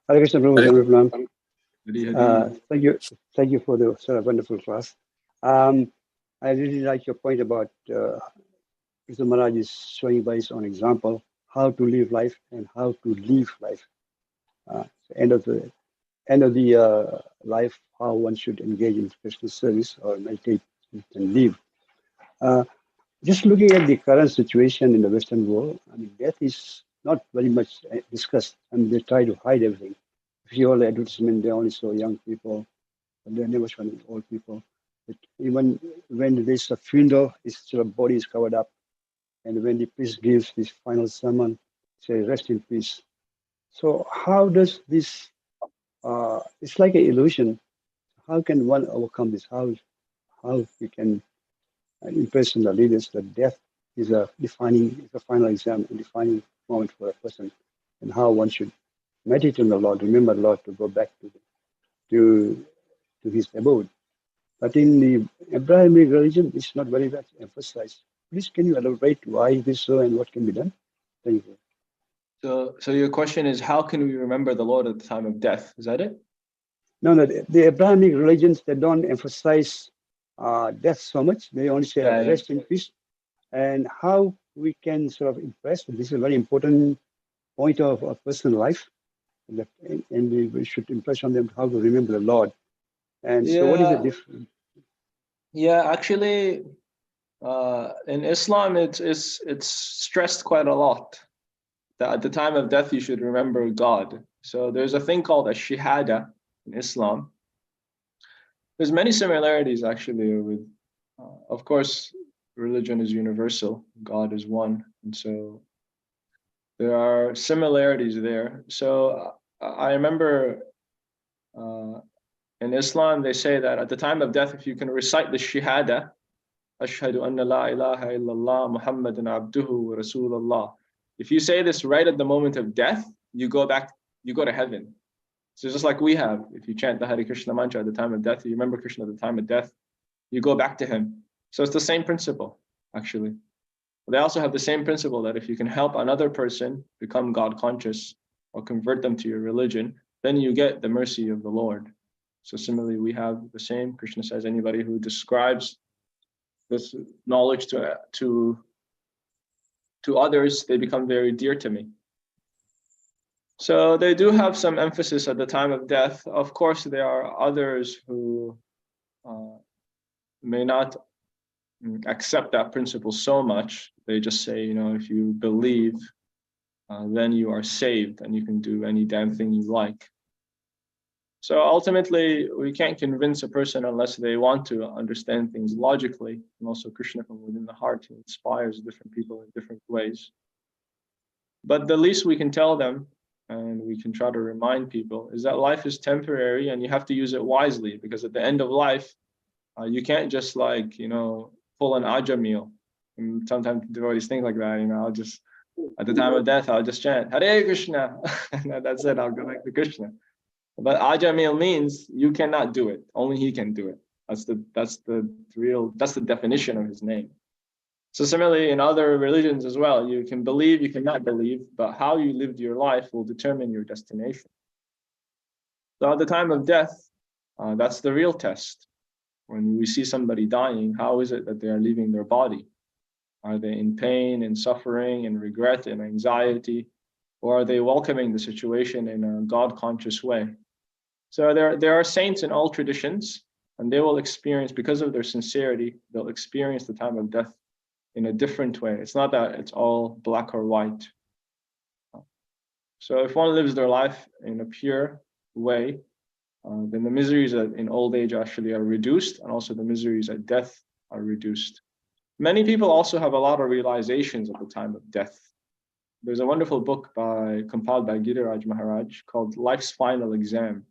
Hare Krishna Prabhu. Hari. Thank you for the sort of wonderful class. I really like your point about Krishna Maharaj is showing by his own example how to live life and how to live life. End of the life, how one should engage in Krishna service or meditate and live. Just looking at the current situation in the Western world, death is not very much discussed. They try to hide everything. If you all the advertisement, they only show young people, but they never show old people. But even when there's a funeral, his body is covered up. And when the priest gives his final sermon, say, rest in peace. So how does this, it's like an illusion. How can one overcome this? How we can impress on the leaders that death is a final exam, a defining moment for a person, and how one should meditate on the Lord, remember the Lord to go back to his abode. But in the Abrahamic religion, it's not very much emphasized. Please, can you elaborate why this so and what can be done? Thank you. So your question is, how can we remember the Lord at the time of death? Is that it? No, the Abrahamic religions, they don't emphasize death so much. They only say rest in peace. And how we can sort of impress, this is a very important point of a personal life. And we should impress on them how to remember the Lord. And so what is the difference? Yeah, actually, in Islam, it's stressed quite a lot that at the time of death, you should remember God. So there's a thing called a shahada, in Islam. There's many similarities actually with, of course, religion is universal, God is one, and so there are similarities there. So I remember in Islam, they say that at the time of death, if you can recite the Shahada, Ashhadu anna la ilaha illallah Muhammadan abduhu wa Rasulullah. If you say this right at the moment of death, you go to heaven. So just like we have, if you chant the Hare Krishna mantra at the time of death, you remember Krishna at the time of death, you go back to him. So it's the same principle, actually. They also have the same principle that if you can help another person become God conscious or convert them to your religion, then you get the mercy of the Lord. So similarly, we have the same. Krishna says, anybody who describes this knowledge to others, they become very dear to me. So they do have some emphasis at the time of death. Of course, there are others who may not accept that principle so much. They just say, if you believe, then you are saved and you can do any damn thing you like. So ultimately, we can't convince a person unless they want to understand things logically. And also Krishna from within the heart, he inspires different people in different ways. But the least we can tell them, and we can try to remind people, is that life is temporary and you have to use it wisely, because at the end of life, you can't just pull an aja meal. And sometimes devotees think like that, I'll just, at the time of death, I'll just chant, Hare Krishna, and that's it, I'll go back to Krishna. But aja meal means you cannot do it. Only he can do it. That's the definition of his name. So similarly, in other religions as well, you can believe, you cannot believe, but how you lived your life will determine your destination. So at the time of death, that's the real test. When we see somebody dying, how is it that they are leaving their body? Are they in pain and suffering and regret and anxiety? Or are they welcoming the situation in a God-conscious way? So there are saints in all traditions, and they will experience, because of their sincerity, they'll experience the time of death in a different way. It's not that it's all black or white. So if one lives their life in a pure way, then the miseries in old age actually are reduced, and also the miseries at death are reduced. Many people also have a lot of realizations at the time of death. There's a wonderful book compiled by Giriraj Maharaj called Life's Final Exam.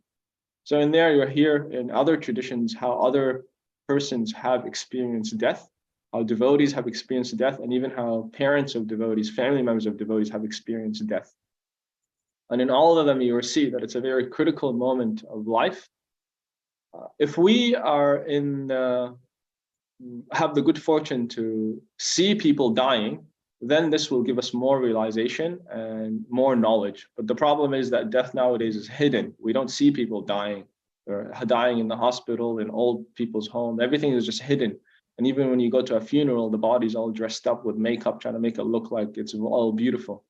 So in there, you'll hear in other traditions how other persons have experienced death, how devotees have experienced death, and even how parents of devotees, family members of devotees have experienced death. And in all of them, you will see that it's a very critical moment of life. If we are have the good fortune to see people dying, then this will give us more realization and more knowledge. But the problem is that death nowadays is hidden. We don't see people dying. They're dying in the hospital, in old people's home. Everything is just hidden. And even when you go to a funeral, the body's all dressed up with makeup, trying to make it look like it's all beautiful.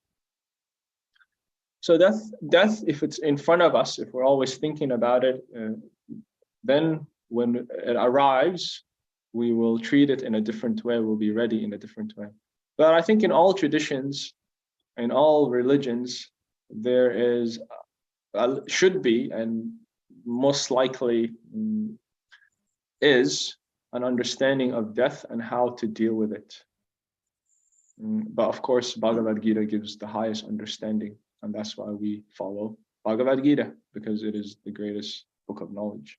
So death, if it's in front of us, if we're always thinking about it, then when it arrives, we will treat it in a different way. We'll be ready in a different way. But I think in all traditions, in all religions, there should be, and most likely is, an understanding of death and how to deal with it. But of course, Bhagavad Gita gives the highest understanding, and that's why we follow Bhagavad Gita, because it is the greatest book of knowledge.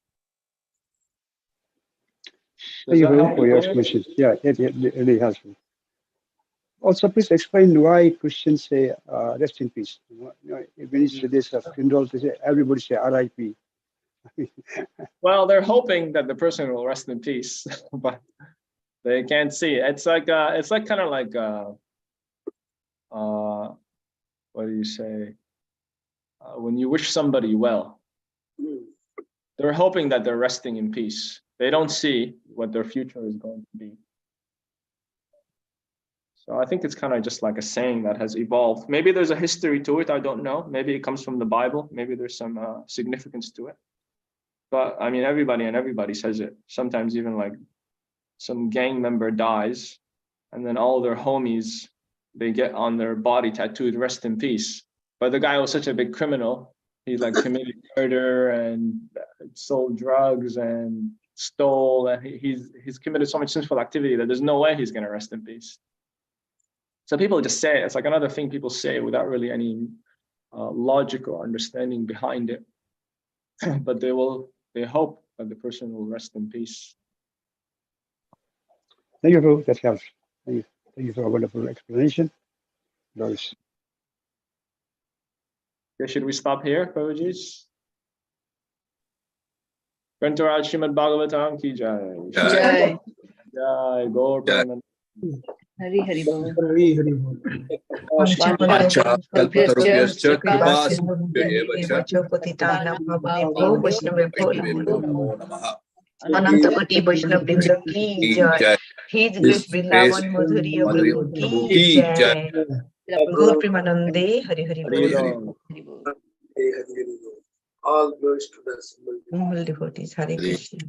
Thank you very much for your explanation. Yeah, it really helpful. Also, please explain why Christians say rest in peace. When you say this funeral, they say everybody say R.I.P. Well, they're hoping that the person will rest in peace, but they can't see it. It's like kind of like what do you say? When you wish somebody well, they're hoping that they're resting in peace. They don't see what their future is going to be. So I think it's kind of just like a saying that has evolved. Maybe there's a history to it, I don't know. Maybe it comes from the Bible. Maybe there's some significance to it. But I mean, everybody says it. Sometimes even like some gang member dies, and then all their homies, they get on their body tattooed, rest in peace. But the guy was such a big criminal, He like committed murder and sold drugs and stole, and he's committed so much sinful activity that there's no way he's going to rest in peace. So people just say it. It's like another thing people say without really any logic or understanding behind it. But they hope that the person will rest in peace. Thank you, Prabhu. That helps. Thank you for a wonderful explanation. Doris. Okay, should we stop here, Prabhuji? Grantaraj Srimad Bhagavatam ki jai. Jai. Jai. Gaur Premanand. Hari Hari Bol. Hari Hari Bol. Panchalabhyascha kripasinubhyavaivacha patitanam bhavanebhyo Vaishnavebhyo namo namaha. Anantapati Vaishnav Vrinda ki jai. His Grace Vrindavan Madhurya Prabhu ki jai. Gaur Premanande Hari Hari Bol. All glories to the symbol. All devotees, Hare Krishna.